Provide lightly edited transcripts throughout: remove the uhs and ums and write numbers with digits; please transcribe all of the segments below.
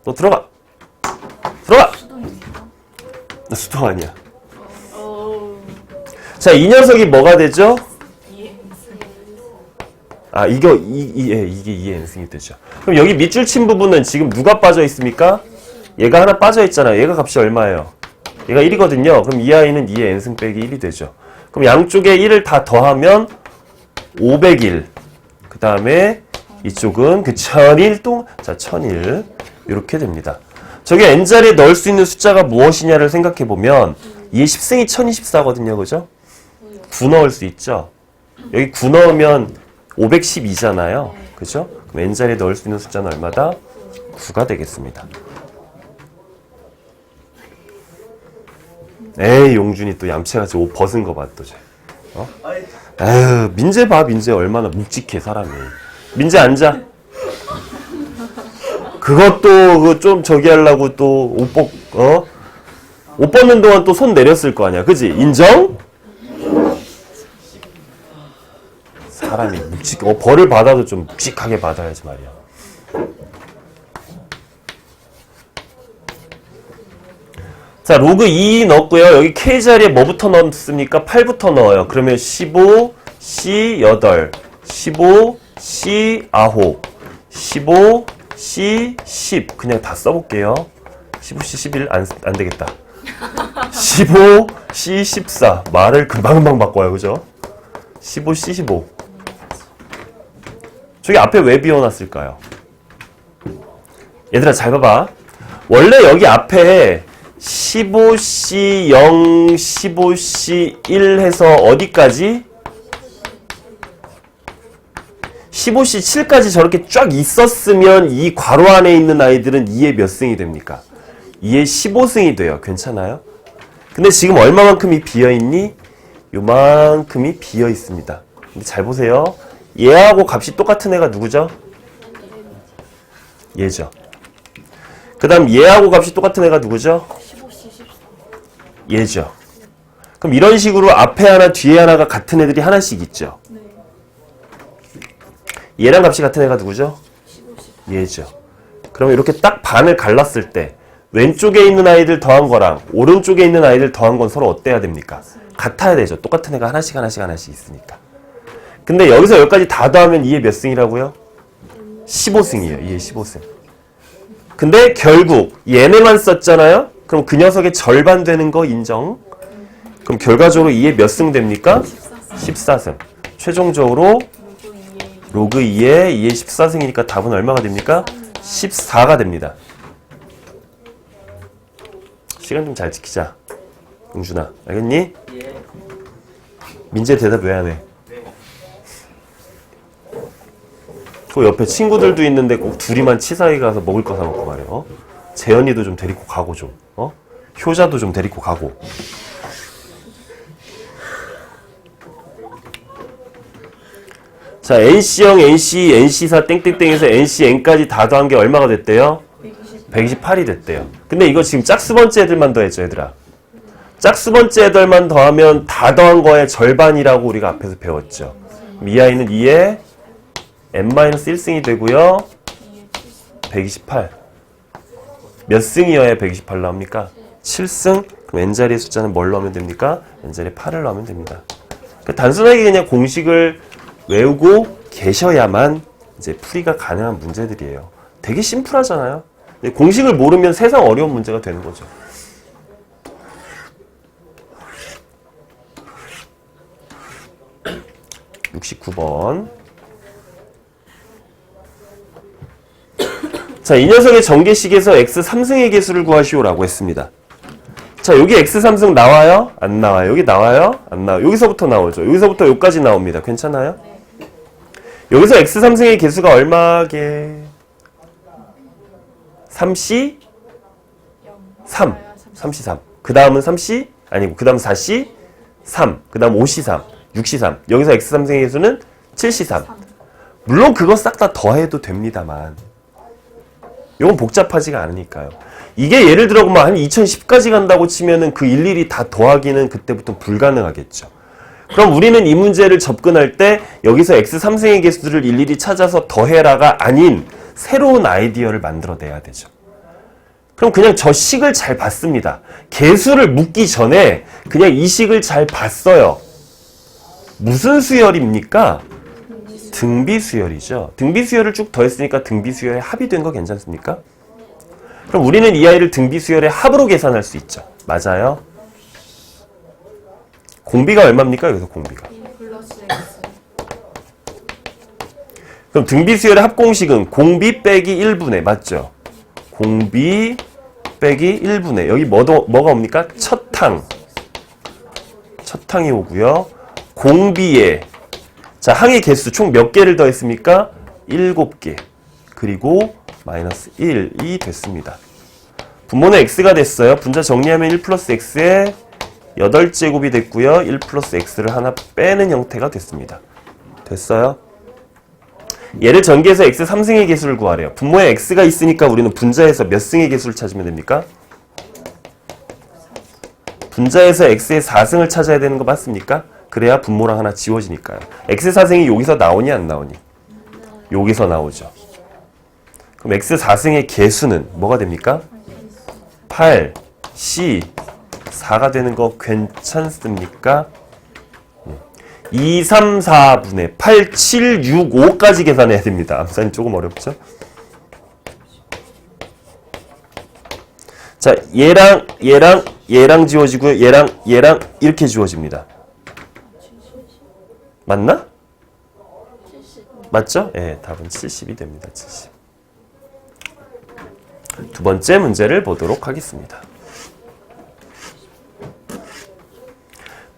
너 들어가. 들어가. 나 수동 아니야. 자, 이 녀석이 뭐가 되죠? 아, 이게 2의 n승이 되죠. 그럼 여기 밑줄 친 부분은 지금 누가 빠져 있습니까? 얘가 하나 빠져 있잖아요. 얘가 값이 얼마예요? 얘가 1이거든요. 그럼 이 아이는 2의 n승 빼기 1이 되죠. 그럼 양쪽에 1을 다 더하면 501. 그 다음에 이쪽은 그 1001 자, 1001. 이렇게 됩니다. 저기 n자리에 넣을 수 있는 숫자가 무엇이냐를 생각해보면 2의 10승이 1024거든요. 그죠? 9 넣을 수 있죠? 여기 9 넣으면 512잖아요. 그죠? 그럼 n자리에 넣을 수 있는 숫자는 얼마다? 9가 되겠습니다. 에이, 용준이 또 얌체같이 옷 벗은 거 봐, 또 쟤. 어? 에휴, 민재 봐, 민재 얼마나 묵직해, 사람이. 민재 앉아. 그것도 좀 저기 하려고 또 옷 벗는 동안 또 손 내렸을 거 아니야. 그지? 인정? 사람이 벌을 받아도 좀 묵직하게 받아야지 말이야. 자, 로그 2 넣었고요. 여기 K자리에 뭐부터 넣습니까? 8부터 넣어요. 그러면 15, C 8, 15, C 9, 15, C 10. 그냥 다 써볼게요. 15, C 11 안 되겠다. 15, C 14. 말을 금방금방 바꿔요. 그죠? 15, C 15. 저기 앞에 왜 비워놨을까요? 얘들아 잘 봐봐. 원래 여기 앞에 15C 0, 15C 1 해서 어디까지? 15C 7까지 저렇게 쫙 있었으면 이 괄호 안에 있는 아이들은 2의 몇 승이 됩니까? 2의 15승이 돼요. 괜찮아요? 근데 지금 얼마만큼이 비어있니? 요만큼이 비어있습니다. 근데 잘 보세요. 얘하고 값이 똑같은 애가 누구죠? 얘죠. 그 다음 얘하고 값이 똑같은 애가 누구죠? 얘죠. 그럼 이런 식으로 앞에 하나 뒤에 하나가 같은 애들이 하나씩 있죠. 얘랑 값이 같은 애가 누구죠? 얘죠. 그럼 이렇게 딱 반을 갈랐을 때 왼쪽에 있는 아이들 더한 거랑 오른쪽에 있는 아이들 더한 건 서로 어때야 됩니까? 같아야 되죠. 똑같은 애가 하나씩 있으니까. 근데 여기서 여기까지 다 더하면 2의 몇 승이라고요? 15승이에요. 2의 15승. 근데 결국 얘네만 썼잖아요? 그럼 그 녀석의 절반 되는 거 인정? 그럼 결과적으로 2의 몇 승 됩니까? 14승. 최종적으로 로그 2의 2의 14승이니까 답은 얼마가 됩니까? 14가 됩니다. 시간 좀 잘 지키자. 용준아, 알겠니? 민재 대답 왜 안 해? 그 옆에 친구들도 있는데 꼭 둘이만 치사하게 가서 먹을 거 사먹고 말이야. 재현이도 좀 데리고 가고 좀. 효자도 좀 데리고 가고. 자, NC형, NC, NC4 땡땡땡에서 NCN까지 다 더한 게 얼마가 됐대요? 128이 됐대요. 근데 이거 지금 짝수번째 애들만 더했죠, 얘들아. 짝수번째 애들만 더하면 다 더한 거의 절반이라고 우리가 앞에서 배웠죠. 이 아이는 2에 n-1승이 되고요. 128. 몇 승이어야 128 나옵니까? 7승? 그럼 n자리의 숫자는 뭘 넣으면 됩니까? n자리에 8을 넣으면 됩니다. 그러니까 단순하게 그냥 공식을 외우고 계셔야만 이제 풀이가 가능한 문제들이에요. 되게 심플하잖아요. 근데 공식을 모르면 세상 어려운 문제가 되는 거죠. (69번) 자, 이 녀석의 전개식에서 x 3승의 개수를 구하시오라고 했습니다. 자, 여기 x 3승 나와요? 안 나와요? 여기 나와요? 안 나와요? 여기서부터 나오죠. 여기서부터 여기까지 나옵니다. 괜찮아요? 여기서 x 3승의 개수가 얼마게? 3C? 3. 3C 3. 그 다음은 3C? 아니고 그 다음 4C? 3. 그 다음 5C 3. 6C 3. 여기서 x 3승의 개수는 7C 3. 물론 그거 싹 다 더해도 됩니다만 이건 복잡하지가 않으니까요. 이게 예를 들어 뭐 한 2010까지 간다고 치면은 그 일일이 다 더하기는 그때부터 불가능하겠죠. 그럼 우리는 이 문제를 접근할 때 여기서 x 3승의 개수들을 일일이 찾아서 더해라가 아닌 새로운 아이디어를 만들어내야 되죠. 그럼 그냥 저 식을 잘 봤습니다. 개수를 묻기 전에 그냥 이 식을 잘 봤어요. 무슨 수열입니까? 등비수열이죠. 등비수열을 쭉 더했으니까 등비수열에 합이 된 거 괜찮습니까? 그럼 우리는 이 아이를 등비수열의 합으로 계산할 수 있죠. 맞아요? 공비가 얼마입니까? 여기서 공비가. 그럼 등비수열의 합공식은 공비 빼기 1분의 맞죠? 공비 빼기 1분의 여기 뭐가 옵니까? 첫항. 첫항이 오고요. 공비에 자 항의 개수 총 몇 개를 더했습니까? 7개. 그리고 마이너스 1이 됐습니다. 분모는 x가 됐어요. 분자 정리하면 1 플러스 x에 8제곱이 됐고요. 1 플러스 x를 하나 빼는 형태가 됐습니다. 됐어요? 얘를 전개해서 x 3승의 개수를 구하래요. 분모에 x가 있으니까 우리는 분자에서 몇 승의 개수를 찾으면 됩니까? 분자에서 x의 4승을 찾아야 되는 거 맞습니까? 그래야 분모랑 하나 지워지니까요. x 4승이 여기서 나오니 안 나오니? 여기서 나오죠. 그럼 x 4승의 개수는 뭐가 됩니까? 8, c, 4가 되는 거 괜찮습니까? 2, 3, 4분의 8, 7, 6, 5까지 계산해야 됩니다. 암산이 조금 어렵죠? 자, 얘랑 지워지고요. 얘랑 이렇게 지워집니다. 맞나? 맞죠? 예, 답은 70이 됩니다. 70. 두 번째 문제를 보도록 하겠습니다.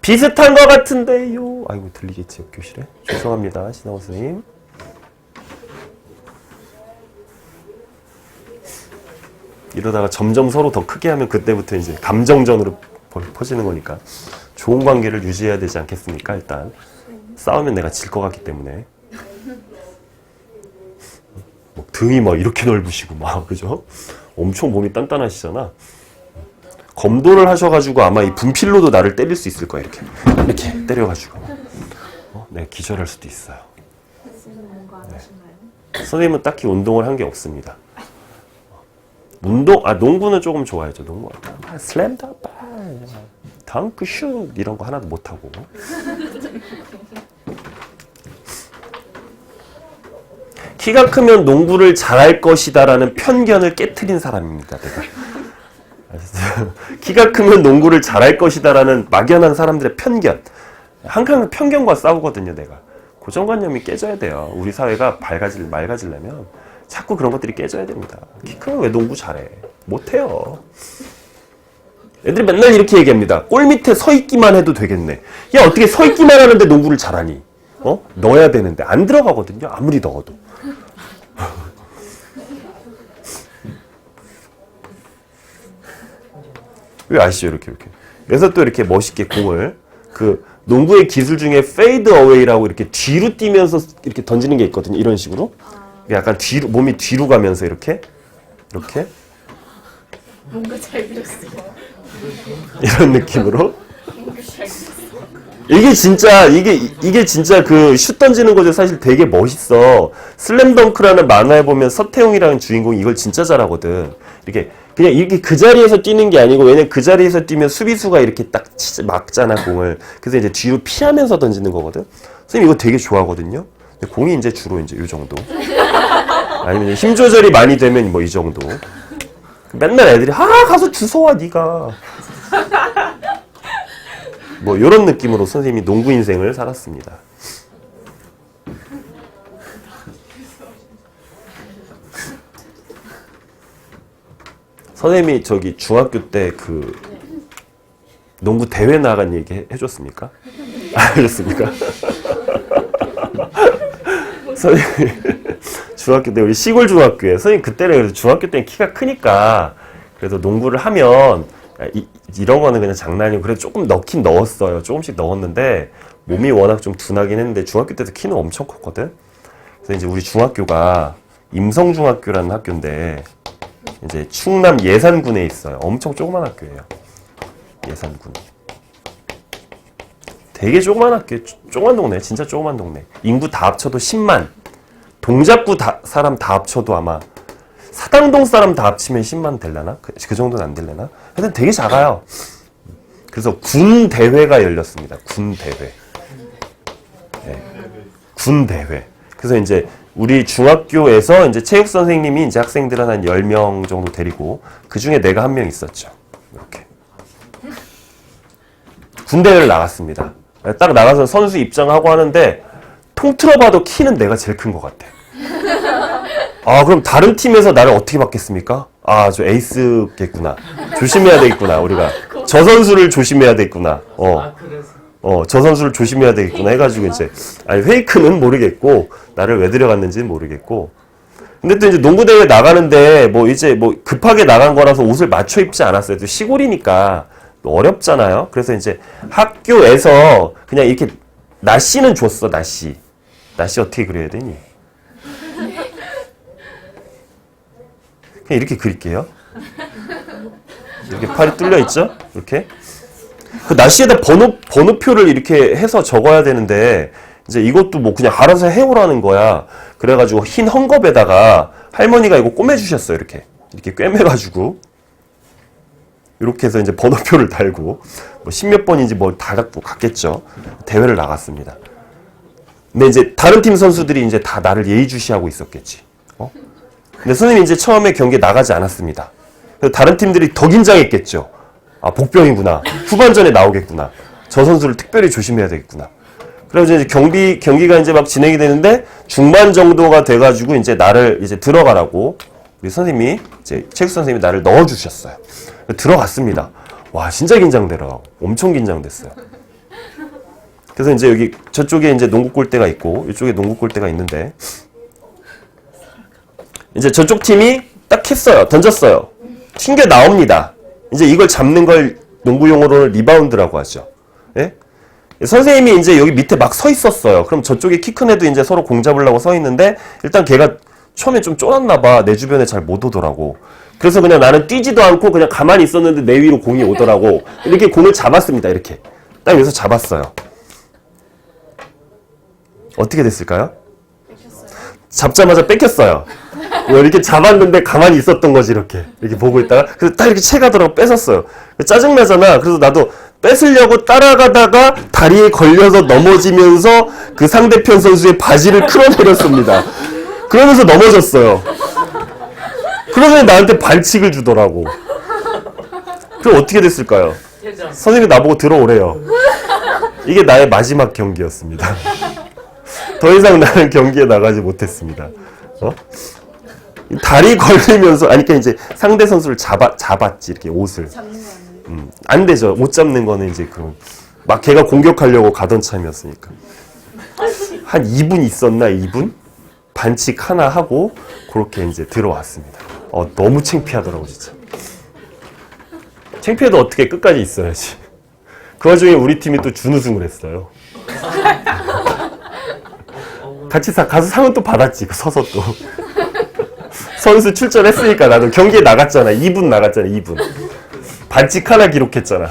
비슷한 것 같은데요. 아이고 들리겠지 교실에. 죄송합니다. 신하호 선생님. 이러다가 점점 서로 더 크게 하면 그때부터 이제 감정전으로 퍼지는 거니까 좋은 관계를 유지해야 되지 않겠습니까? 일단 싸우면 내가 질 것 같기 때문에 뭐 등이 막 이렇게 넓으시고 막 그죠? 엄청 몸이 단단하시잖아. 검도를 하셔가지고 아마 이 분필로도 나를 때릴 수 있을 거야. 이렇게 때려가지고 내가 기절할 수도 있어요. 네. 선생님은 딱히 운동을 한 게 없습니다. 농구는 조금 좋아해죠. 농구 슬램덩크, 덩크슛 이런 거 하나도 못 하고. 키가 크면 농구를 잘할 것이다라는 편견을 깨트린 사람입니다. 내가. 키가 크면 농구를 잘할 것이다라는 막연한 사람들의 편견. 항상 편견과 싸우거든요, 내가. 고정관념이 깨져야 돼요. 우리 사회가 맑아지려면 자꾸 그런 것들이 깨져야 됩니다. 키 크면 왜 농구 잘해? 못해요. 애들이 맨날 이렇게 얘기합니다. 골 밑에 서 있기만 해도 되겠네. 야, 어떻게 서 있기만 하는데 농구를 잘하니? 넣어야 되는데 안 들어가거든요. 아무리 넣어도. 왜 아시죠? 이렇게. 그래서 또 이렇게 멋있게 공을 그 농구의 기술 중에 페이드 어웨이라고 이렇게 뒤로 뛰면서 이렇게 던지는 게 있거든요. 이런 식으로. 약간 뒤로 몸이 뒤로 가면서 이렇게 뭔가 잘 그렸어. 이런 느낌으로. 이게 진짜 그 슛 던지는 거죠. 사실 되게 멋있어. 슬램덩크라는 만화에 보면 서태웅이라는 주인공이 이걸 진짜 잘하거든. 이렇게 그냥 이렇게 그 자리에서 뛰는 게 아니고, 왜냐면 그 자리에서 뛰면 수비수가 이렇게 딱 막잖아, 공을. 그래서 이제 뒤로 피하면서 던지는 거거든. 선생님 이거 되게 좋아하거든요. 근데 공이 이제 주로 이제 이 정도. 아니면 힘 조절이 많이 되면 뭐 이 정도. 맨날 애들이 가서 주워와 네가. 뭐 이런 느낌으로 선생님이 농구 인생을 살았습니다. 선생님이 저기 중학교 때 그 농구 대회 나간 얘기 해줬습니까? 안 해줬습니까? 선생님 중학교 때 우리 시골 중학교에 선생님 그때는 그래서 중학교 때는 키가 크니까 그래도 농구를 하면 이런 거는 그냥 장난이고 그래도 조금 넣긴 넣었어요. 조금씩 넣었는데 몸이 워낙 좀 둔하긴 했는데 중학교 때도 키는 엄청 컸거든. 그래서 이제 우리 중학교가 임성중학교라는 학교인데 이제 충남 예산군에 있어요. 엄청 조그만 학교예요. 예산군. 되게 조그만 학교, 조그만 동네, 진짜 조그만 동네. 인구 다 합쳐도 10만. 동작구 사람 다 합쳐도 아마 사당동 사람 다 합치면 10만 되려나? 그 정도는 안 되려나? 하여튼 되게 작아요. 그래서 군 대회가 열렸습니다. 군 대회. 네. 군 대회. 그래서 이제 우리 중학교에서 이제 체육 선생님이 이제 학생들은 한 10명 정도 데리고 그 중에 내가 한 명 있었죠. 이렇게. 군대를 나갔습니다. 딱 나가서 선수 입장하고 하는데 통틀어 봐도 키는 내가 제일 큰 것 같아. 아, 그럼 다른 팀에서 나를 어떻게 받겠습니까? 아, 저 에이스겠구나. 조심해야 되겠구나, 우리가. 저 선수를 조심해야 되겠구나. 저 선수를 조심해야 되겠구나 해가지고 이제, 아니, 페이크는 모르겠고, 나를 왜 들여갔는지는 모르겠고. 근데 또 이제 농구대회 나가는데, 뭐 이제 뭐 급하게 나간 거라서 옷을 맞춰 입지 않았어요. 또 시골이니까 어렵잖아요. 그래서 이제 학교에서 그냥 이렇게 나시는 줬어, 나시. 나시 어떻게 그려야 되니? 그냥 이렇게 그릴게요. 이렇게 팔이 뚫려 있죠? 이렇게. 그 나시에다 번호표를 이렇게 해서 적어야 되는데, 이제 이것도 뭐 그냥 알아서 해오라는 거야. 그래가지고 흰 헝겊에다가 할머니가 이거 꿰매주셨어요. 이렇게 꿰매가지고. 이렇게 해서 이제 번호표를 달고, 뭐 십몇 번인지 뭘 다 갖고 갔겠죠. 대회를 나갔습니다. 근데 이제 다른 팀 선수들이 이제 다 나를 예의주시하고 있었겠지. 근데 선생님이 이제 처음에 경기에 나가지 않았습니다. 그래서 다른 팀들이 더 긴장했겠죠. 아, 복병이구나. 후반전에 나오겠구나. 저 선수를 특별히 조심해야 되겠구나. 그래서 이제 경기가 이제 막 진행이 되는데 중반 정도가 돼가지고 이제 나를 이제 들어가라고 우리 선생님이 이제 체육 선생님이 나를 넣어주셨어요. 들어갔습니다. 와, 진짜 긴장되더라고. 엄청 긴장됐어요. 그래서 이제 여기 저쪽에 이제 농구 골대가 있고 이쪽에 농구 골대가 있는데 이제 저쪽 팀이 딱 했어요. 던졌어요. 튕겨 나옵니다. 이제 이걸 잡는 걸 농구 용어로는 리바운드라고 하죠. 예? 선생님이 이제 여기 밑에 막 서 있었어요. 그럼 저쪽에 키 큰 애도 이제 서로 공 잡으려고 서 있는데 일단 걔가 처음에 좀 쫄았나 봐. 내 주변에 잘 못 오더라고. 그래서 그냥 나는 뛰지도 않고 그냥 가만히 있었는데 내 위로 공이 오더라고. 이렇게 공을 잡았습니다. 이렇게. 딱 여기서 잡았어요. 어떻게 됐을까요? 잡자마자 뺏겼어요. 이렇게 잡았는데 가만히 있었던 거지, 이렇게 보고 있다가. 그래서 딱 이렇게 채가더라고 뺏었어요. 짜증나잖아. 그래서 나도 뺏으려고 따라가다가 다리에 걸려서 넘어지면서 그 상대편 선수의 바지를 끌어내렸습니다. 그러면서 넘어졌어요. 그러더니 나한테 반칙을 주더라고. 그럼 어떻게 됐을까요? 선생님이 나보고 들어오래요. 이게 나의 마지막 경기였습니다. 더 이상 나는 경기에 나가지 못했습니다. 다리 걸리면서, 아니, 그러니까 이제 상대 선수를 잡았지, 이렇게 옷을. 잡는 거 아니에요? 안 되죠. 못 잡는 거는 이제 막 걔가 공격하려고 가던 참이었으니까. 한 2분 있었나, 2분? 반칙 하나 하고, 그렇게 이제 들어왔습니다. 너무 창피하더라고, 진짜. 창피해도 어떻게 끝까지 있어야지. 그 와중에 우리 팀이 또 준우승을 했어요. 같이 가서 상은 또 받았지, 서서 또. 선수 출전했으니까 나도 경기에 나갔잖아. 2분 나갔잖아, 2분. 반칙 하나 기록했잖아.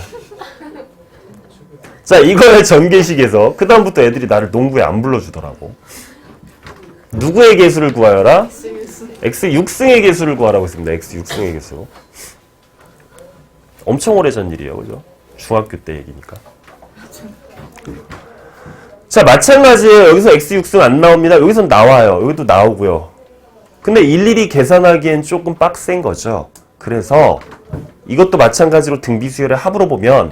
자, 이거의 전개식에서 그다음부터 애들이 나를 농구에 안 불러주더라고. 누구의 개수를 구하여라? X6승의 개수를 구하라고 했습니다. X6승의 개수. 엄청 오래전 일이에요. 그죠? 중학교 때 얘기니까. 자, 마찬가지예요. 여기서 X6승 안 나옵니다. 여기선 나와요. 여기도 나오고요. 근데 일일이 계산하기엔 조금 빡센 거죠. 그래서 이것도 마찬가지로 등비수열의 합으로 보면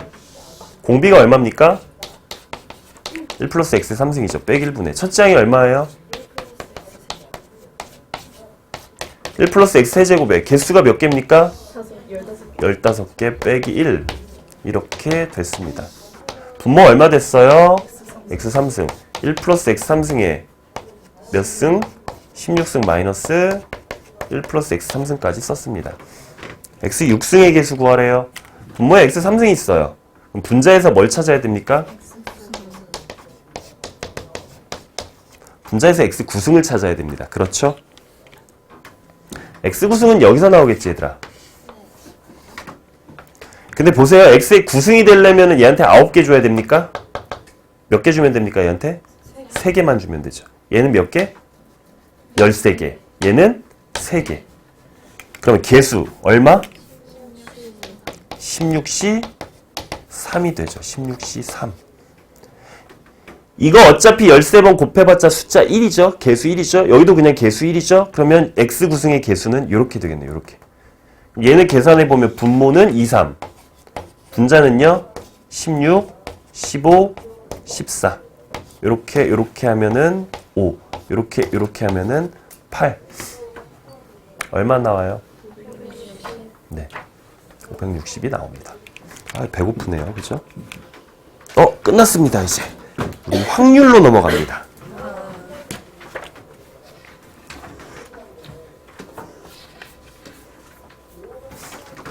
공비가 얼마입니까? 1 플러스 X 3승이죠. 빼기 1분의. 첫째 항이 얼마예요? 1 플러스 X 세제곱에 개수가 몇 개입니까? 15개 빼기 1. 이렇게 됐습니다. 분모 얼마 됐어요? X 3승. 1 플러스 X 3승에 몇 승? 16승 마이너스 1 플러스 X 3승까지 썼습니다. X 6승의 개수 구하래요. 분모에 X 3승이 있어요. 그럼 분자에서 뭘 찾아야 됩니까? 분자에서 X 9승을 찾아야 됩니다. 그렇죠? X 9승은 여기서 나오겠지, 얘들아. 근데 보세요. X의 9승이 되려면 얘한테 9개 줘야 됩니까? 몇 개 주면 됩니까, 얘한테? 3개만 주면 되죠. 얘는 몇 개? 13개. 얘는 3개. 그러면 개수 얼마? 16C 3이 되죠. 16C 3. 이거 어차피 13번 곱해봤자 숫자 1이죠. 개수 1이죠. 여기도 그냥 개수 1이죠. 그러면 x 구승의 개수는 이렇게 되겠네요. 이렇게. 얘는 계산해보면 분모는 2, 3. 분자는요. 16, 15, 14. 요렇게 하면은 5. 요렇게 하면은 8. 얼마 나와요? 네. 560이 나옵니다. 아, 배고프네요. 그죠? 끝났습니다. 이제. 우리 확률로 넘어갑니다.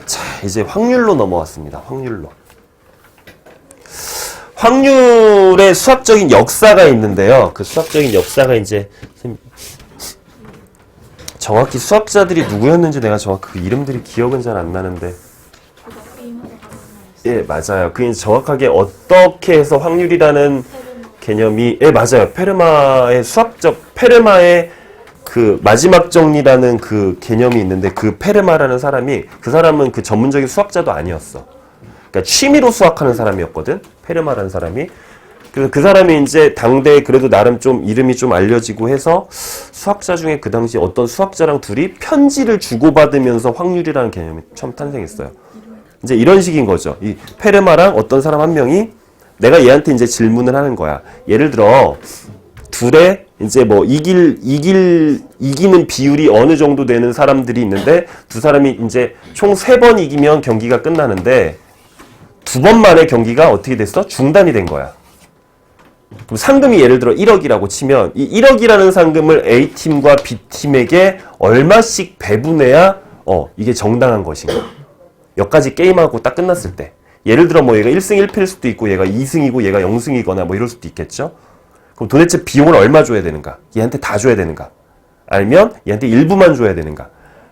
자, 이제 확률로 넘어왔습니다. 확률로. 확률의 수학적인 역사가 있는데요. 그 수학적인 역사가 이제 정확히 수학자들이 누구였는지 내가 정확히 그 이름들이 기억은 잘 안 나는데 예, 맞아요. 그게 정확하게 어떻게 해서 확률이라는 개념이 예, 맞아요. 페르마의 그 마지막 정리라는 그 개념이 있는데 그 페르마라는 사람이 그 사람은 그 전문적인 수학자도 아니었어. 그러니까 취미로 수학하는 사람이었거든. 페르마라는 사람이. 그래서 그 사람이 이제 당대에 그래도 나름 좀 이름이 좀 알려지고 해서 수학자 중에 그 당시 어떤 수학자랑 둘이 편지를 주고받으면서 확률이라는 개념이 처음 탄생했어요. 이제 이런 식인 거죠. 이 페르마랑 어떤 사람 한 명이 내가 얘한테 이제 질문을 하는 거야. 예를 들어 둘의 이제 뭐 이기는 비율이 어느 정도 되는 사람들이 있는데 두 사람이 이제 총 3번 이기면 경기가 끝나는데 2번 만에 경기가 어떻게 됐어? 중단이 된 거야. 그럼 상금이 예를 들어 1억이라고 치면 이 1억이라는 상금을 A팀과 B팀에게 얼마씩 배분해야 이게 정당한 것인가. 여기까지 게임하고 딱 끝났을 때. 예를 들어 뭐 얘가 1승 1패일 수도 있고 얘가 2승이고 얘가 0승이거나 뭐 이럴 수도 있겠죠. 그럼 도대체 비용을 얼마 줘야 되는가? 얘한테 다 줘야 되는가? 아니면 얘한테 일부만 줘야 되는가?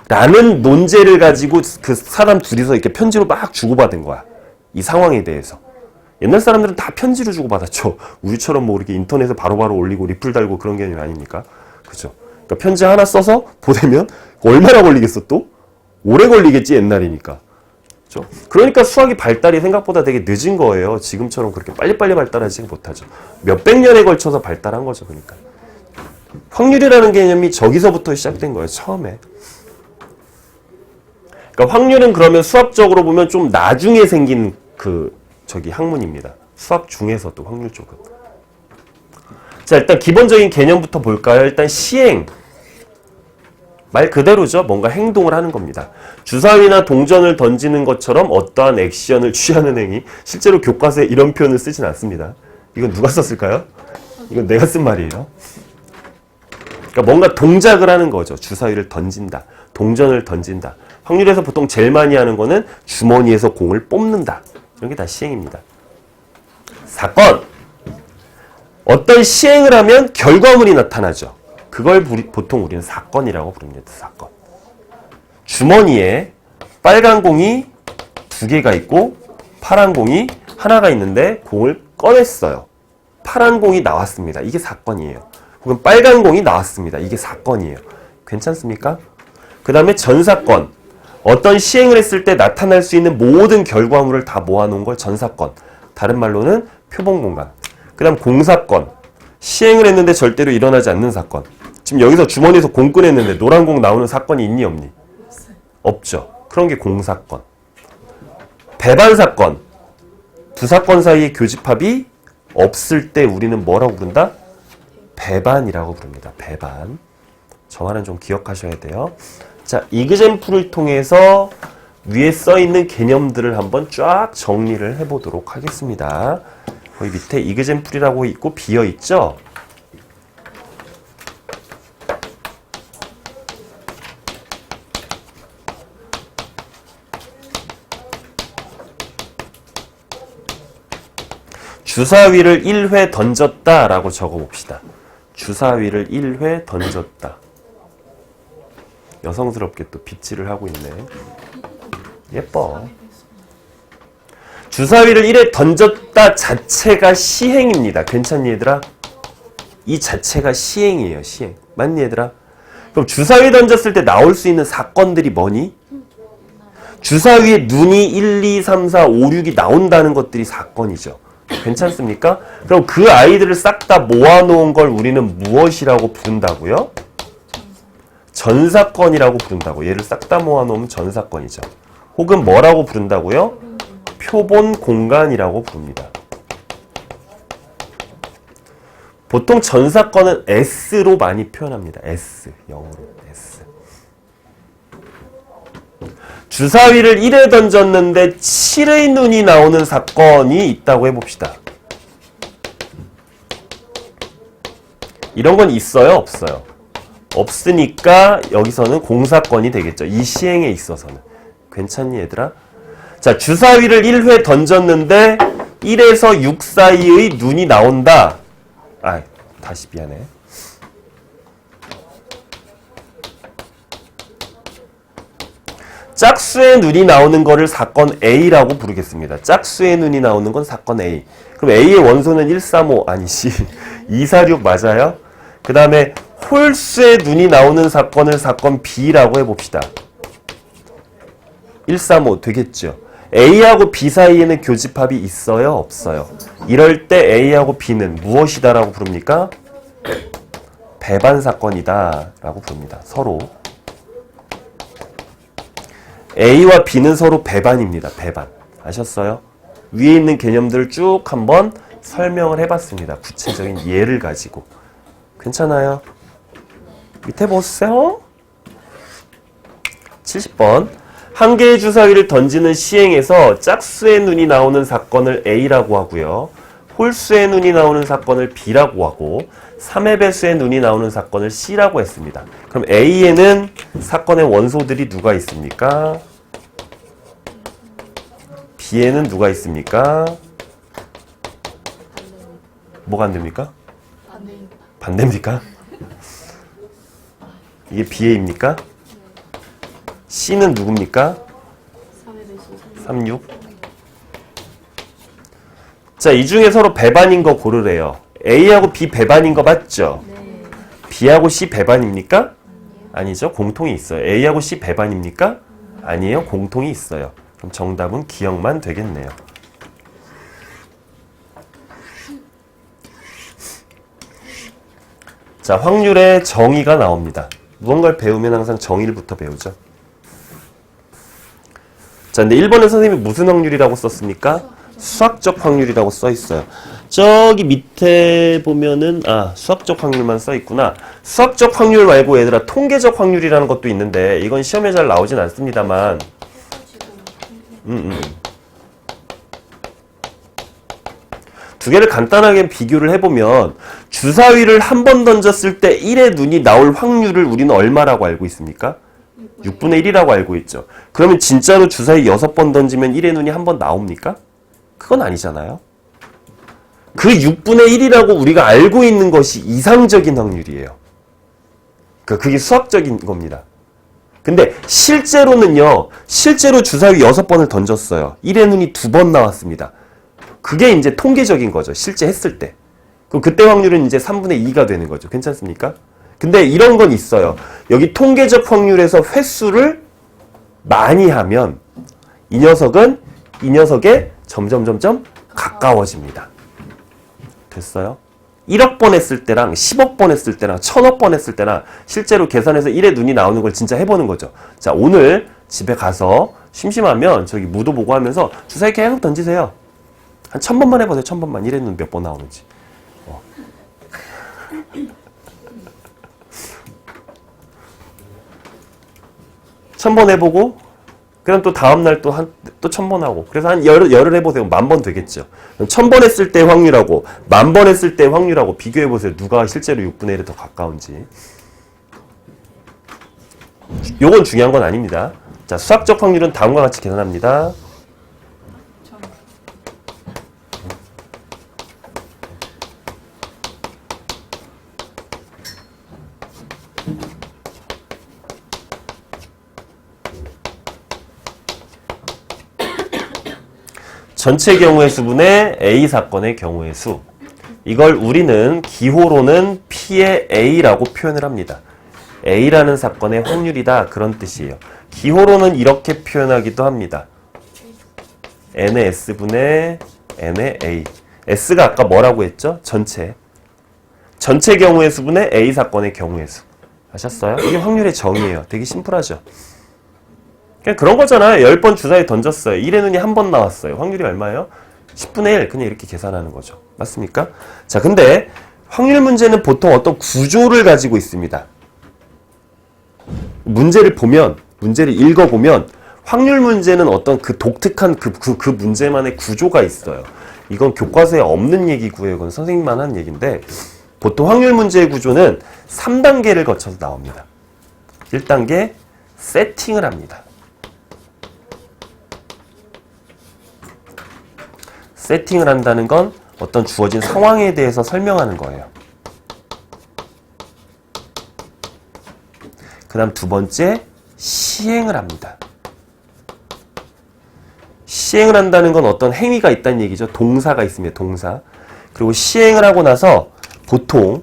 라는 논제를 가지고 그 사람 둘이서 이렇게 편지로 막 주고받은 거야. 이 상황에 대해서. 옛날 사람들은 다 편지로 주고받았죠. 우리처럼 뭐 이렇게 인터넷에 바로바로 올리고 리플 달고 그런 개념이 아니니까. 그죠? 그러니까 편지 하나 써서 보내면 얼마나 걸리겠어 또? 오래 걸리겠지 옛날이니까. 그죠? 그러니까 수학이 발달이 생각보다 되게 늦은 거예요. 지금처럼 그렇게 빨리빨리 발달하지 못하죠. 몇백 년에 걸쳐서 발달한 거죠. 그러니까. 확률이라는 개념이 저기서부터 시작된 거예요. 처음에. 그러니까 확률은 그러면 수학적으로 보면 좀 나중에 생긴 학문입니다. 수학 중에서도 확률 쪽은. 자, 일단 기본적인 개념부터 볼까요? 일단 시행. 말 그대로죠. 뭔가 행동을 하는 겁니다. 주사위나 동전을 던지는 것처럼 어떠한 액션을 취하는 행위. 실제로 교과서에 이런 표현을 쓰진 않습니다. 이건 누가 썼을까요? 이건 내가 쓴 말이에요. 그러니까 뭔가 동작을 하는 거죠. 주사위를 던진다. 동전을 던진다. 확률에서 보통 제일 많이 하는 거는 주머니에서 공을 뽑는다. 이런 게 다 시행입니다. 사건. 어떤 시행을 하면 결과물이 나타나죠. 그걸 보통 우리는 사건이라고 부릅니다. 사건. 주머니에 빨간 공이 2개가 있고 파란 공이 하나가 있는데 공을 꺼냈어요. 파란 공이 나왔습니다. 이게 사건이에요. 혹은 빨간 공이 나왔습니다. 이게 사건이에요. 괜찮습니까? 그 다음에 전사건. 어떤 시행을 했을 때 나타날 수 있는 모든 결과물을 다 모아놓은 걸 전사건. 다른 말로는 표본공간. 그 다음 공사건. 시행을 했는데 절대로 일어나지 않는 사건. 지금 여기서 주머니에서 공 꺼냈는데 노란 공 나오는 사건이 있니 없니? 없죠. 그런 게 공사건. 배반사건. 두 사건 사이에 교집합이 없을 때 우리는 뭐라고 부른다? 배반이라고 부릅니다. 배반. 저 말은 좀 기억하셔야 돼요. 자, 이그젬플을 통해서 위에 써있는 개념들을 한번 쫙 정리를 해보도록 하겠습니다. 거기 밑에 이그젬플이라고 있고 비어있죠? 주사위를 1회 던졌다 라고 적어봅시다. 주사위를 1회 던졌다. 여성스럽게 또 빗질을 하고 있네. 예뻐. 주사위를 1회 던졌다 자체가 시행입니다. 괜찮니 얘들아? 이 자체가 시행이에요. 시행. 맞니 얘들아? 그럼 주사위 던졌을 때 나올 수 있는 사건들이 뭐니? 주사위에 눈이 1, 2, 3, 4, 5, 6이 나온다는 것들이 사건이죠. 괜찮습니까? 그럼 그 아이들을 싹 다 모아놓은 걸 우리는 무엇이라고 부른다고요? 전사건이라고 부른다고. 얘를 싹 다 모아놓으면 전사건이죠. 혹은 뭐라고 부른다고요? 표본 공간이라고 부릅니다. 보통 전사건은 S로 많이 표현합니다. S, 영어로 S. 주사위를 1에 던졌는데 7의 눈이 나오는 사건이 있다고 해봅시다. 이런 건 있어요? 없어요? 없으니까 여기서는 공사건이 되겠죠. 이 시행에 있어서는. 괜찮니 얘들아? 자, 주사위를 1회 던졌는데 1에서 6 사이의 눈이 나온다. 아, 다시 미안해. 짝수의 눈이 나오는 거를 사건 A라고 부르겠습니다. 짝수의 눈이 나오는 건 사건 A. 그럼 A의 원소는 135 아니지. 246 맞아요? 그 다음에 홀수의 눈이 나오는 사건을 사건 B라고 해봅시다. 135 되겠죠. A하고 B 사이에는 교집합이 있어요? 없어요? 이럴 때 A하고 B는 무엇이다 라고 부릅니까? 배반 사건이다 라고 부릅니다. 서로. A와 B는 서로 배반입니다. 배반. 아셨어요? 위에 있는 개념들을 쭉 한번 설명을 해봤습니다. 구체적인 예를 가지고. 괜찮아요? 밑에 보세요. 70번. 한 개의 주사위를 던지는 시행에서 짝수의 눈이 나오는 사건을 A라고 하고요. 홀수의 눈이 나오는 사건을 B라고 하고 3의 배수의 눈이 나오는 사건을 C라고 했습니다. 그럼 A에는 사건의 원소들이 누가 있습니까? B에는 누가 있습니까? 뭐가 안 됩니까? 반대입니까? 이게 B에입니까? C는 누굽니까? 36. 자, 이 중에 서로 배반인 거 고르래요. A하고 B 배반인 거 맞죠? 네. B하고 C 배반입니까? 아니죠. 공통이 있어요. A하고 C 배반입니까? 아니에요. 공통이 있어요. 그럼 정답은 기억만 되겠네요. 자, 확률의 정의가 나옵니다. 무언가를 배우면 항상 정의를부터 배우죠. 자, 근데 1번에 선생님이 무슨 확률이라고 썼습니까? 수학적 확률이라고 써 있어요. 저기 밑에 보면은 수학적 확률만 써 있구나. 수학적 확률 말고 얘들아 통계적 확률이라는 것도 있는데 이건 시험에 잘 나오진 않습니다만 두 개를 간단하게 비교를 해보면 주사위를 한 번 던졌을 때 1의 눈이 나올 확률을 우리는 얼마라고 알고 있습니까? 6분의 1이라고 알고 있죠. 그러면 진짜로 주사위 6번 던지면 1의 눈이 한 번 나옵니까? 그건 아니잖아요. 그 6분의 1이라고 우리가 알고 있는 것이 이상적인 확률이에요. 그러니까 그게 수학적인 겁니다. 근데 실제로는요. 실제로 주사위 6번을 던졌어요. 1의 눈이 2번 나왔습니다. 그게 이제 통계적인 거죠. 실제 했을 때. 그럼 그때 확률은 이제 3분의 2가 되는 거죠. 괜찮습니까? 근데 이런 건 있어요. 여기 통계적 확률에서 횟수를 많이 하면 이 녀석에 점점 가까워집니다. 됐어요? 1억 번 했을 때랑 10억 번 했을 때랑 1000억 번 했을 때랑 실제로 계산해서 1의 눈이 나오는 걸 진짜 해보는 거죠. 자, 오늘 집에 가서 심심하면 저기 무도 보고 하면서 주사위 계속 던지세요. 한 1000번만 해보세요. 1000번만 1의 눈 몇 번 나오는지. 1000번 해보고 그럼 또 다음날 또 1000번 하고 그래서 한 열을 해보세요. 10,000번 되겠죠. 1000번 했을 때 확률하고 10,000번 했을 때 확률하고 비교해보세요. 누가 실제로 6분의 1에 더 가까운지. 요건 중요한 건 아닙니다. 자, 수학적 확률은 다음과 같이 계산합니다. 전체 경우의 수분의 A 사건의 경우의 수. 이걸 우리는 기호로는 P의 A라고 표현을 합니다. A라는 사건의 확률이다. 그런 뜻이에요. 기호로는 이렇게 표현하기도 합니다. n의 S분의 n의 A. S가 아까 뭐라고 했죠? 전체. 전체 경우의 수분의 A 사건의 경우의 수. 아셨어요? 이게 확률의 정의예요. 되게 심플하죠? 그냥 그런 거잖아요. 10번 주사위 던졌어요. 1의 눈이 한 번 나왔어요. 확률이 얼마예요? 10분의 1. 그냥 이렇게 계산하는 거죠. 맞습니까? 자, 근데 확률 문제는 보통 어떤 구조를 가지고 있습니다. 문제를 읽어보면 확률 문제는 어떤 그 독특한 그 문제만의 구조가 있어요. 이건 교과서에 없는 얘기고요. 이건 선생님만 하는 얘기인데 보통 확률 문제의 구조는 3단계를 거쳐서 나옵니다. 1단계 세팅을 합니다. 세팅을 한다는 건 어떤 주어진 상황에 대해서 설명하는 거예요. 그 다음 두 번째, 시행을 합니다. 시행을 한다는 건 어떤 행위가 있다는 얘기죠. 동사가 있습니다. 동사. 그리고 시행을 하고 나서 보통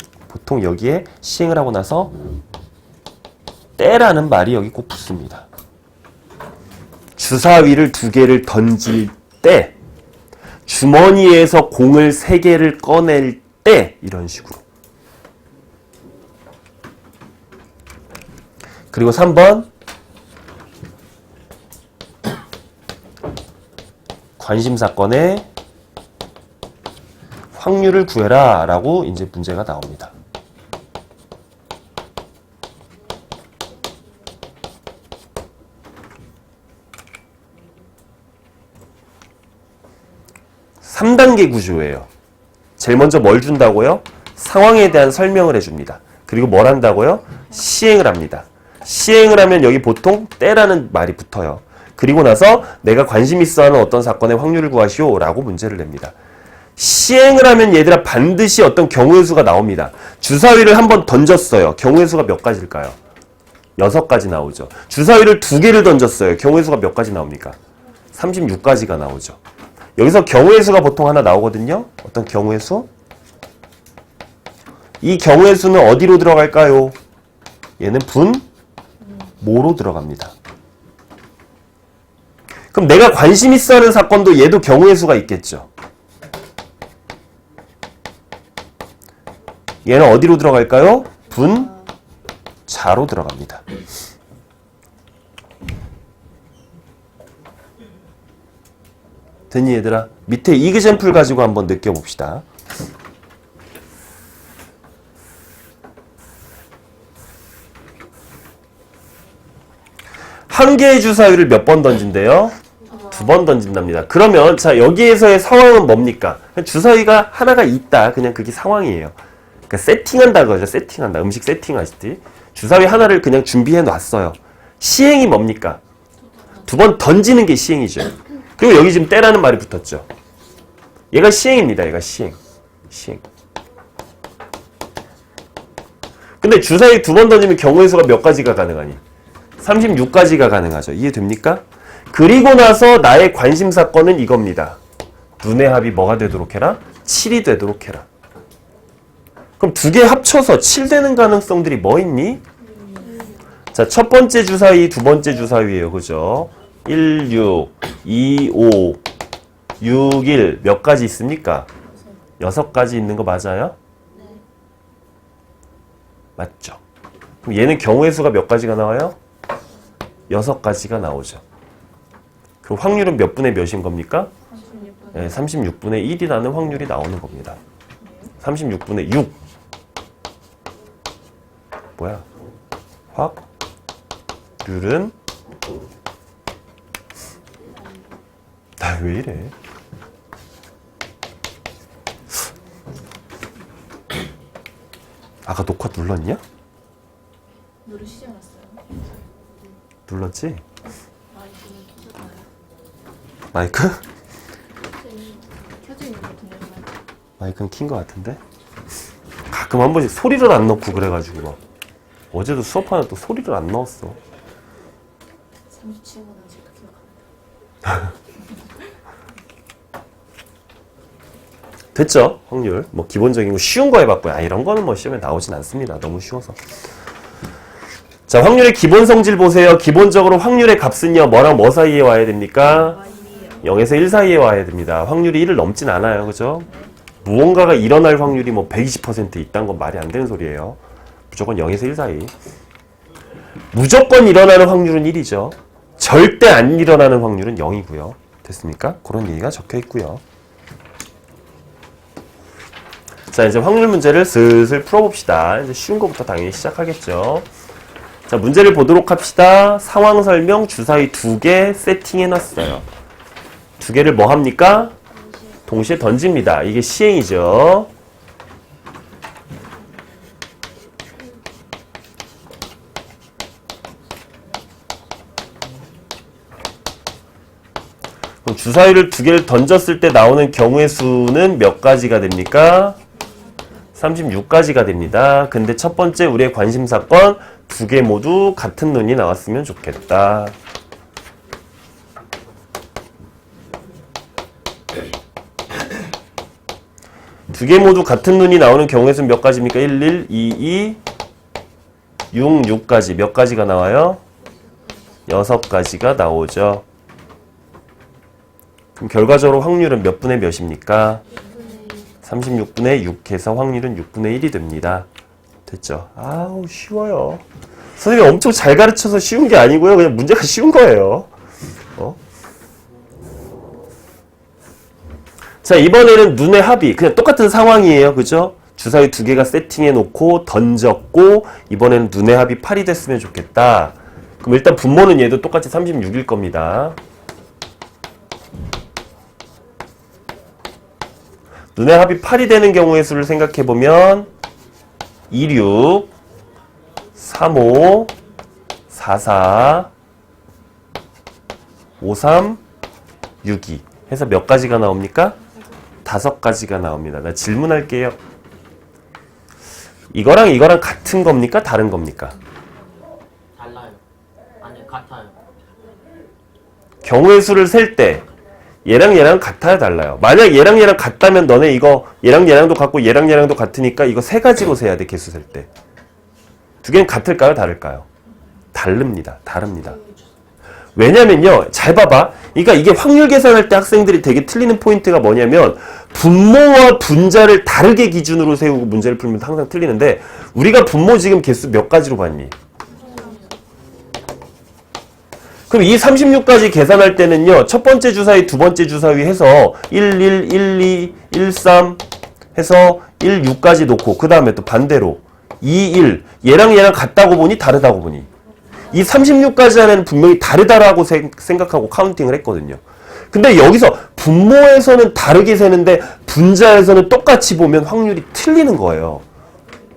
여기에 시행을 하고 나서 때라는 말이 여기 꼭 붙습니다. 주사위를 2개를 던질 때, 주머니에서 공을 3개를 꺼낼 때, 이런 식으로. 그리고 3번, 관심사건의 확률을 구해라 라고 이제 문제가 나옵니다. (3단계) 구조예요. 제일 먼저 뭘 준다고요? 상황에 대한 설명을 해줍니다. 그리고 뭘 한다고요? 시행을 합니다. 시행을 하면 여기 보통 때라는 말이 붙어요. 그리고 나서 내가 관심 있어하는 어떤 사건의 확률을 구하시오 라고 문제를 냅니다. 시행을 하면 얘들아 반드시 어떤 경우의 수가 나옵니다. 주사위를 한번 던졌어요. 경우의 수가 몇 가지일까요? 6가지 나오죠. 주사위를 2개를 던졌어요. 경우의 수가 몇 가지 나옵니까? 36가지가 나오죠. 여기서 경우의 수가 보통 하나 나오거든요. 어떤 경우의 수? 이 경우의 수는 어디로 들어갈까요? 얘는 분모로 들어갑니다. 그럼 내가 관심 있어 하는 사건도 얘도 경우의 수가 있겠죠. 얘는 어디로 들어갈까요? 분자로 들어갑니다. 됐니 얘들아? 밑에 이그젠플 가지고 한번 느껴봅시다. 한 개의 주사위를 몇 번 던진대요? 2번 던진답니다. 그러면 자 여기에서의 상황은 뭡니까? 주사위가 하나가 있다. 그냥 그게 상황이에요. 그러니까 세팅한다 그러죠. 세팅한다. 음식 세팅하시지. 주사위 하나를 그냥 준비해 놨어요. 시행이 뭡니까? 2번 던지는 게 시행이죠. 그리고 여기 지금 때라는 말이 붙었죠. 얘가 시행입니다. 얘가 시행. 근데 주사위 2번 던지면 경우의 수가 몇 가지가 가능하니? 36가지가 가능하죠. 이해됩니까? 그리고 나서 나의 관심 사건은 이겁니다. 눈의 합이 뭐가 되도록 해라? 7이 되도록 해라. 그럼 2개 합쳐서 7 되는 가능성들이 뭐 있니? 자, 첫 번째 주사위, 두 번째 주사위예요. 그죠? 1, 6, 2, 5, 6, 1 몇 가지 있습니까? 6가지 있는 거 맞아요? 맞죠? 그럼 얘는 경우의 수가 몇 가지가 나와요? 6가지가 나오죠. 그 확률은 몇 분의 몇인 겁니까? 36분의 네, 36분의 1이라는 확률이 나오는 겁니다. 36분의 6. 뭐야? 확률은 나 왜 이래? 아까 녹화 눌렀냐? 누르시지 않았어요? 눌렀지? 마이크는 켜졌나요? 마이크? 켜져 있는 것 같은데. 마이크는 킨 것 같은데? 가끔 한 번씩 소리를 안 넣고 그래가지고 막 어제도 수업하는데 또 소리를 안 넣었어. 37분 제가 기억합니다. 됐죠? 확률. 뭐 기본적인 거 쉬운 거 해봤고요. 이런 거는 뭐 시험에 나오진 않습니다. 너무 쉬워서. 자, 확률의 기본 성질 보세요. 기본적으로 확률의 값은요, 뭐랑 뭐 사이에 와야 됩니까? 0에서 1 사이에 와야 됩니다. 확률이 1을 넘진 않아요. 그죠? 무언가가 일어날 확률이 뭐 120% 있다는 건 말이 안 되는 소리예요. 무조건 0에서 1 사이. 무조건 일어나는 확률은 1이죠. 절대 안 일어나는 확률은 0이고요. 됐습니까? 그런 얘기가 적혀 있고요. 자, 이제 확률 문제를 슬슬 풀어봅시다. 이제 쉬운 것부터 당연히 시작하겠죠. 자, 문제를 보도록 합시다. 상황 설명 주사위 2개 세팅해놨어요. 2개를 뭐 합니까? 동시에 던집니다. 이게 시행이죠. 그럼 주사위를 2개를 던졌을 때 나오는 경우의 수는 몇 가지가 됩니까? 36가지가 됩니다. 근데 첫 번째 우리의 관심 사건 2개 모두 같은 눈이 나왔으면 좋겠다. 두 개 모두 같은 눈이 나오는 경우의 수는 몇 가지입니까? 1, 1, 2, 2, 6, 6가지. 몇 가지가 나와요? 6가지가 나오죠. 그럼 결과적으로 확률은 몇 분의 몇입니까? 36분의 6 해서 확률은 6분의 1이 됩니다. 됐죠? 아우, 쉬워요. 선생님이 엄청 잘 가르쳐서 쉬운 게 아니고요. 그냥 문제가 쉬운 거예요. 자, 이번에는 눈의 합이. 그냥 똑같은 상황이에요. 그죠? 주사위 2개가 세팅해 놓고 던졌고, 이번에는 눈의 합이 8이 됐으면 좋겠다. 그럼 일단 분모는 얘도 똑같이 36일 겁니다. 눈의 합이 8이 되는 경우의 수를 생각해보면 26, 35, 44, 53, 62 해서 몇 가지가 나옵니까? 5가지가 나옵니다. 나 질문할게요. 이거랑 이거랑 같은 겁니까? 다른 겁니까? 달라요. 아니, 같아요. 경우의 수를 셀 때 얘랑 얘랑 같아요, 달라요? 만약 얘랑 얘랑 같다면 너네 이거 얘랑 얘랑도 같고 얘랑 얘랑도 같으니까 이거 3가지로 세야 돼, 개수 셀 때. 2개는 같을까요, 다를까요? 다릅니다. 왜냐면요, 잘 봐봐. 그러니까 이게 확률 계산할 때 학생들이 되게 틀리는 포인트가 뭐냐면 분모와 분자를 다르게 기준으로 세우고 문제를 풀면 항상 틀리는데, 우리가 분모 지금 개수 몇 가지로 봤니? 그럼 이 36까지 계산할 때는요, 첫 번째 주사위, 두 번째 주사위 해서 1, 1, 1, 2, 1, 3 해서 1, 6까지 놓고, 그 다음에 또 반대로 2, 1. 얘랑 얘랑 같다고 보니 다르다고 보니. 이 36까지 안에는 분명히 다르다라고 생각하고 카운팅을 했거든요. 근데 여기서 분모에서는 다르게 세는데 분자에서는 똑같이 보면 확률이 틀리는 거예요.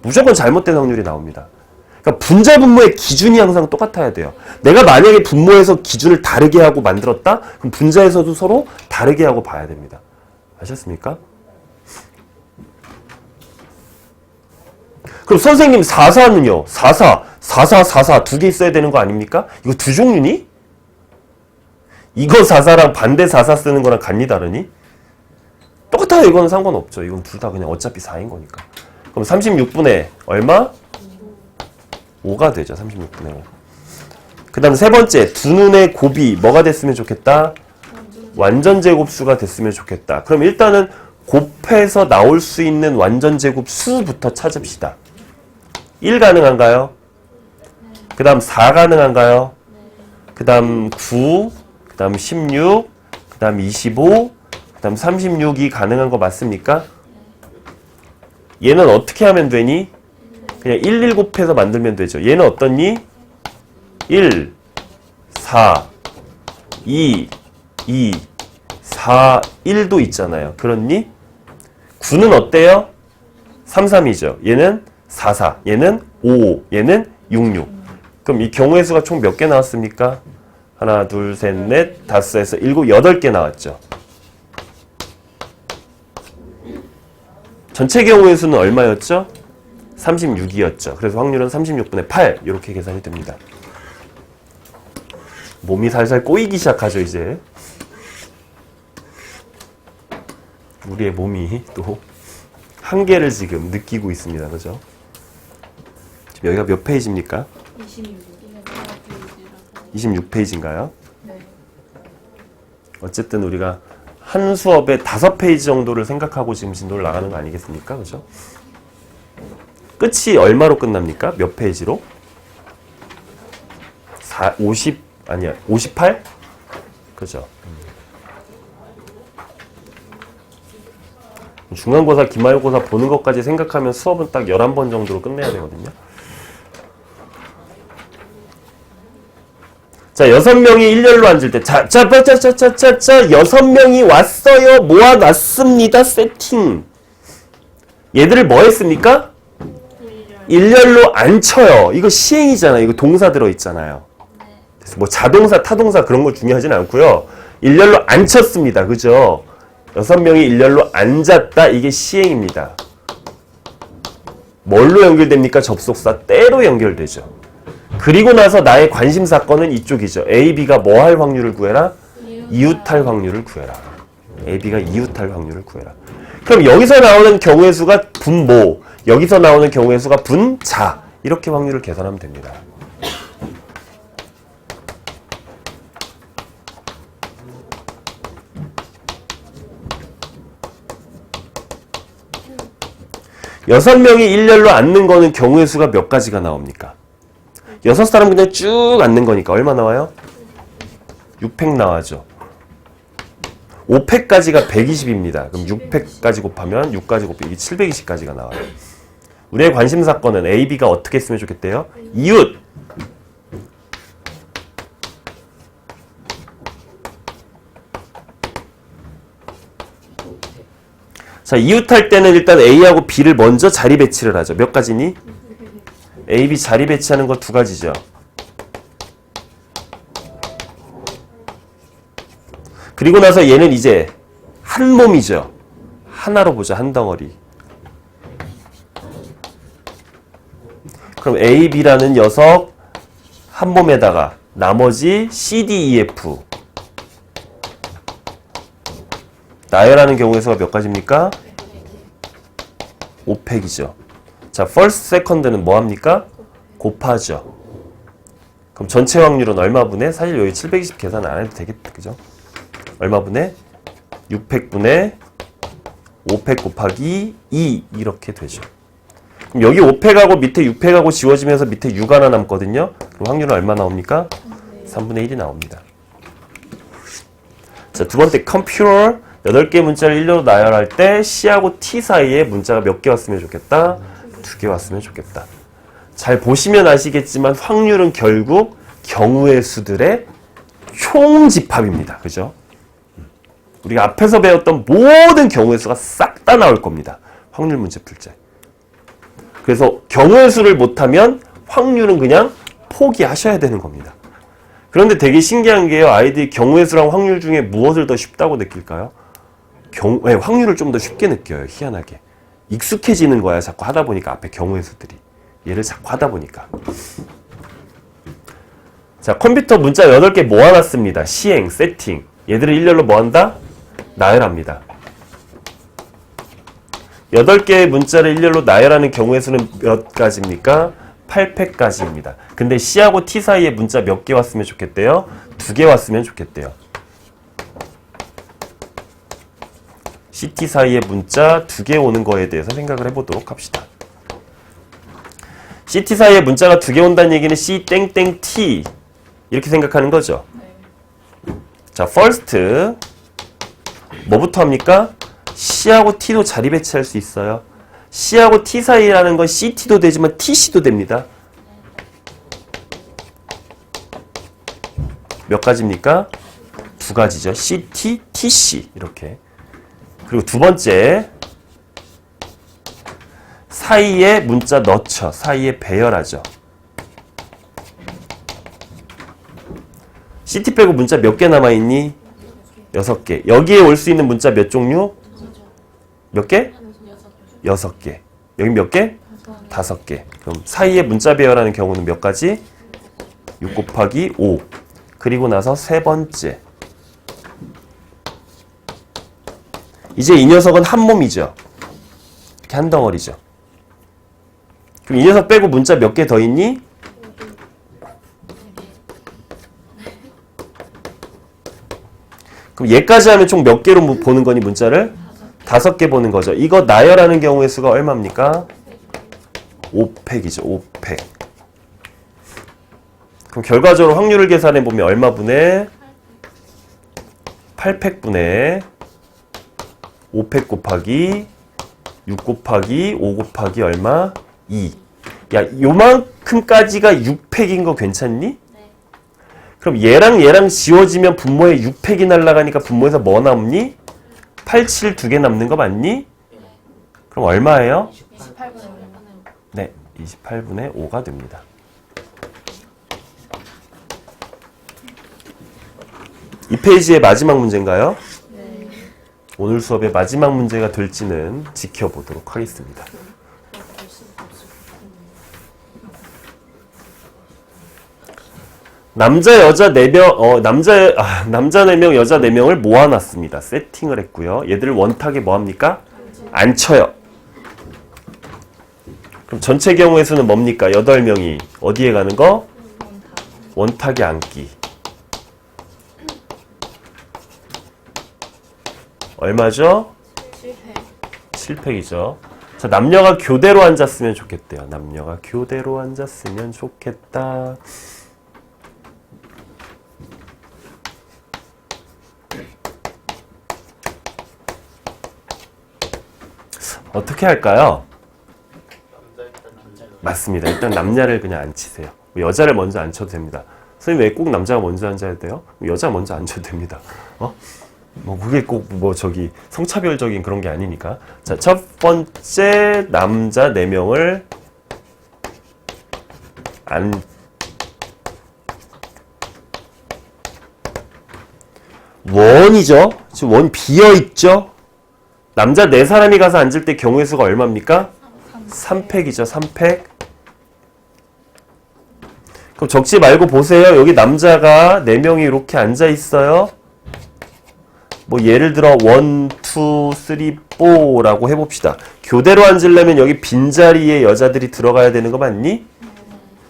무조건 잘못된 확률이 나옵니다. 그러니까 분자 분모의 기준이 항상 똑같아야 돼요. 내가 만약에 분모에서 기준을 다르게 하고 만들었다? 그럼 분자에서도 서로 다르게 하고 봐야 됩니다. 아셨습니까? 그럼 선생님 44는요? 44 두 개 있어야 되는 거 아닙니까? 이거 두 종류니? 이거 44랑 반대 44 쓰는 거랑 같니 다르니? 똑같아요. 이거는 상관없죠. 이건 둘 다 그냥 어차피 4인 거니까. 그럼 36분의 얼마? 5가 되죠. 36분의 5. 그 다음 세 번째, 두 눈의 곱이 뭐가 됐으면 좋겠다? 완전 제곱수가 됐으면 좋겠다. 그럼 일단은 곱해서 나올 수 있는 완전 제곱 수부터 찾읍시다. 1 가능한가요? 그 다음 4 가능한가요? 그 다음 9, 그 다음 16, 그 다음 25, 그 다음 36이 가능한 거 맞습니까? 얘는 어떻게 하면 되니? 그냥 1, 1 곱해서 만들면 되죠. 얘는 어떻니? 1, 4, 2, 4, 1도 있잖아요. 그렇니? 9는 어때요? 3, 3이죠. 얘는 4, 4, 얘는 5, 얘는 6, 6. 그럼 이 경우의 수가 총 몇 개 나왔습니까? 하나, 둘, 셋, 넷, 다섯, 여섯, 일곱, 8개 나왔죠. 전체 경우의 수는 얼마였죠? 36이었죠. 그래서 확률은 36분의 8 이렇게 계산이 됩니다. 몸이 살살 꼬이기 시작하죠, 이제. 우리의 몸이 또 한계를 지금 느끼고 있습니다. 그죠? 지금 여기가 몇 페이지입니까? 26페이지인가요? 네. 어쨌든 우리가 한 수업에 5페이지 정도를 생각하고 지금 진도를 나가는 거 아니겠습니까? 그죠? 끝이 얼마로 끝납니까? 몇 페이지로? 50 아니야 58? 그죠? 중간고사, 기말고사 보는 것까지 생각하면 수업은 딱 11번 정도로 끝내야 되거든요. 자, 6명이 일렬로 앉을 때, 자, 6명이 왔어요. 모아놨습니다. 세팅. 얘들을 뭐 했습니까? 일렬로 앉혀요. 이거 시행이잖아요. 이거 동사 들어있잖아요. 그래서 뭐 자동사, 타동사 그런 거 중요하진 않고요. 일렬로 앉혔습니다. 그죠? 6명이 일렬로 앉았다. 이게 시행입니다. 뭘로 연결됩니까? 접속사 때로 연결되죠. 그리고 나서 나의 관심 사건은 이쪽이죠. A, B가 뭐 할 확률을 구해라? 이웃할 확률을 구해라. A, B가 이웃할 확률을 구해라. 그럼 여기서 나오는 경우의 수가 분모, 여기서 나오는 경우의 수가 분자. 이렇게 확률을 계산하면 됩니다. 여섯 명이 일렬로 앉는 거는 경우의 수가 몇 가지가 나옵니까? 6사람 그냥 쭉 앉는 거니까 얼마 나와요? 6팩 나와죠. 5팩까지가 120입니다. 그럼 6팩까지 곱하면 6까지 곱하면 이게 720까지가 나와요. 우리의 관심 사건은 A, B가 어떻게 했으면 좋겠대요? 이웃! 자, 이웃할 때는 일단 A하고 B를 먼저 자리 배치를 하죠. 몇 가지니? A, B 자리 배치하는 거 2가지죠. 그리고 나서 얘는 이제 한 몸이죠. 하나로 보자. 한 덩어리. 그럼 A, B라는 녀석 한 몸에다가 나머지 C, D, E, F 나열하는 경우의 수가 몇 가지입니까? 5팩이죠. 자, first, second는 뭐 합니까? 곱하죠. 그럼 전체 확률은 얼마 분의? 사실 여기 720 계산 안 해도 되겠다. 그죠? 얼마 분의? 6팩분의 5팩 곱하기 2 이렇게 되죠. 그럼 여기 5팩하고 밑에 6팩하고 지워지면서 밑에 6 하나 남거든요. 그럼 확률은 얼마 나옵니까? 3분의 1이 나옵니다. 자, 두 번째 컴퓨터 8개 문자를 일렬로 나열할 때 C하고 T 사이에 문자가 몇 개 왔으면 좋겠다? 2개 왔으면 좋겠다. 잘 보시면 아시겠지만 확률은 결국 경우의 수들의 총집합입니다. 그죠? 우리가 앞에서 배웠던 모든 경우의 수가 싹 다 나올 겁니다. 확률 문제 풀 때. 그래서 경우의 수를 못하면 확률은 그냥 포기하셔야 되는 겁니다. 그런데 되게 신기한 게요. 아이들이 경우의 수랑 확률 중에 무엇을 더 쉽다고 느낄까요? 확률을 좀 더 쉽게 느껴요. 희한하게. 익숙해지는 거야. 자꾸 하다 보니까 앞에 경우의 수들이. 얘를 자꾸 하다 보니까. 자, 컴퓨터 문자 8개 모아놨습니다. 시행, 세팅. 얘들을 일렬로 뭐한다? 나열합니다. 8개의 문자를 일렬로 나열하는 경우의 수는 몇 가지입니까? 8팩까지입니다. 근데 C하고 T 사이에 문자 몇 개 왔으면 좋겠대요? 2개 왔으면 좋겠대요. C, T 사이에 문자 2개 오는 거에 대해서 생각을 해보도록 합시다. C, T 사이에 문자가 2개 온다는 얘기는 C 땡땡 T 이렇게 생각하는 거죠. 자, first 뭐부터 합니까? C하고 T도 자리 배치할 수 있어요. C하고 T 사이라는 건 CT도 되지만 TC도 됩니다. 몇 가지입니까? 2가지죠. CT, TC 이렇게. 그리고 두 번째 사이에 문자 넣죠. 사이에 배열하죠. CT 빼고 문자 몇 개 남아있니? 6개. 여기에 올 수 있는 문자 몇 종류? 몇 개? 6개. 여기 몇 개? 5개. 그럼 사이에 문자 배열하는 경우는 몇 가지? 6 곱하기 5. 그리고 나서 세 번째. 이제 이 녀석은 한 몸이죠. 이렇게 한 덩어리죠. 그럼 이 녀석 빼고 문자 몇 개 더 있니? 그럼 얘까지 하면 총 몇 개로 보는 거니 문자를? 5개 보는 거죠. 이거 나열하는 경우의 수가 얼마입니까? 5팩이죠. 5팩. 그럼 결과적으로 확률을 계산해 보면 얼마 분의 8팩 분의 5팩 곱하기 6 곱하기 5 곱하기 얼마? 2. 야, 요만큼까지가 6팩인 거 괜찮니? 그럼 얘랑 지워지면 분모에 6팩이 날아가니까 분모에서 뭐 남니? 8, 7 두 개 남는 거 맞니? 그럼 얼마예요? 28분의 5. 네, 28분의 5가 됩니다. 이 페이지의 마지막 문제인가요? 네. 오늘 수업의 마지막 문제가 될지는 지켜보도록 하겠습니다. 남자 여자 4명 남자 4명 여자 4명을 모아놨습니다. 세팅을 했고요. 얘들을 원탁에 뭐합니까? 안 쳐요. 그럼 전체 경우의 수는 뭡니까? 8명이 어디에 가는 거? 원탁에 앉기. 얼마죠? 7팩이죠. 자, 남녀가 교대로 앉았으면 좋겠대요. 남녀가 교대로 앉았으면 좋겠다. 어떻게 할까요? 맞습니다. 일단 남녀를 그냥 앉히세요. 여자를 먼저 앉혀도 됩니다. 선생님 왜 꼭 남자가 먼저 앉아야 돼요? 여자가 먼저 앉혀도 됩니다. 뭐 그게 꼭 뭐 저기 성차별적인 그런 게 아니니까. 자, 첫 번째 남자 4명을 원이죠. 지금 원 비어있죠. 남자 4사람이 가서 앉을 때 경우의 수가 얼마입니까? 3팩이죠. 3팩. 그럼 적지 말고 보세요. 여기 남자가 4명이 이렇게 앉아 있어요. 뭐 예를 들어 1, 2, 3, 4라고 해봅시다. 교대로 앉으려면 여기 빈자리에 여자들이 들어가야 되는 거 맞니?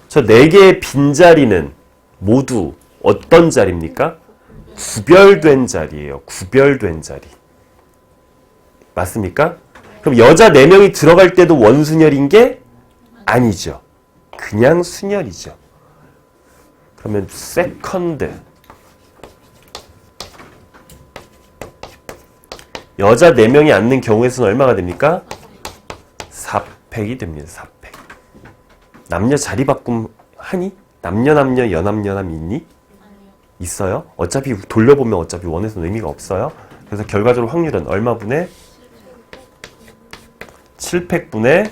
저 4개의 빈자리는 모두 어떤 자리입니까? 구별된 자리예요. 구별된 자리. 맞습니까? 그럼 여자 4명이 들어갈 때도 원순열인 게 아니죠. 그냥 순열이죠. 그러면 세컨드. 여자 4명이 앉는 경우의 수는 얼마가 됩니까? 4팩이 됩니다. 4팩. 남녀 자리 바꿈 하니? 남녀 여남 있니? 있어요? 어차피 돌려보면 어차피 원에서는 의미가 없어요. 그래서 결과적으로 확률은 얼마 분의 7팩 분의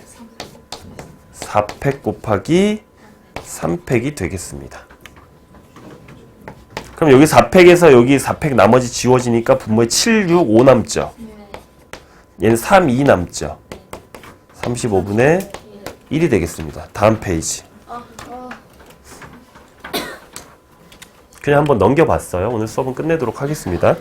4팩 곱하기 3팩이 되겠습니다. 그럼 여기 4팩에서 여기 4팩 나머지 지워지니까 분모에 7, 6, 5 남죠. 얘는 3, 2 남죠. 35분의 1이 되겠습니다. 다음 페이지. 그냥 한번 넘겨봤어요. 오늘 수업은 끝내도록 하겠습니다.